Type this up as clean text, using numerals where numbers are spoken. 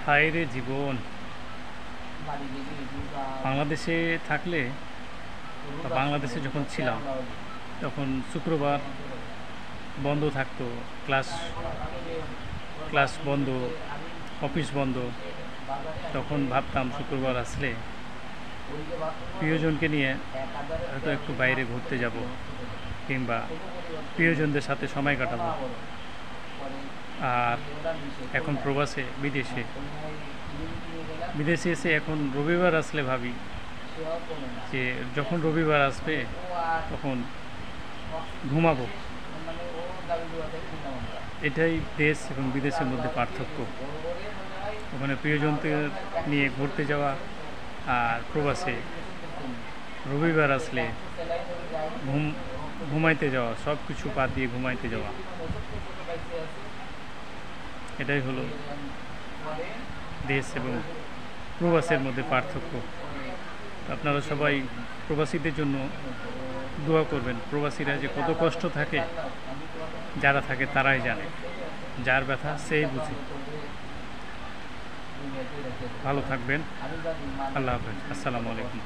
হায়রে জীবন! বাংলাদেশে থাকলে বা বাংলাদেশে যখন ছিলাম তখন শুক্রবার বন্ধ থাকতো, ক্লাস ক্লাস বন্ধ, অফিস বন্ধ। তখন ভাবতাম শুক্রবার আসলে প্রিয়জনকে নিয়ে হয়তো একটু বাইরে ঘুরতে যাব, কিংবা প্রিয়জনদের সাথে সময় কাটাবো। আর এখন প্রবাসে বিদেশে বিদেশে এসে এখন রবিবার আসলে ভাবি যে যখন রবিবার আসবে তখন ঘুমাবো। এটাই দেশ এবং বিদেশের মধ্যে পার্থক্য। ওখানে প্রিয়জনদের নিয়ে ঘুরতে যাওয়া আর প্রবাসে রবিবার আসলে ঘুমাইতে যাওয়া, সব কিছু বাদ দিয়ে ঘুমাইতে যাওয়া। এটাই হলো দেশ এবং প্রবাসের মধ্যে পার্থক্য। আপনারা সবাই প্রবাসীদের জন্য দোয়া করবেন। প্রবাসীরা যে কত কষ্ট থাকে, যারা থাকে তারাই জানে, যার ব্যথা সেই বুঝে। ভালো থাকবেন। আল্লাহ হাফেজ। আসসালামু আলাইকুম।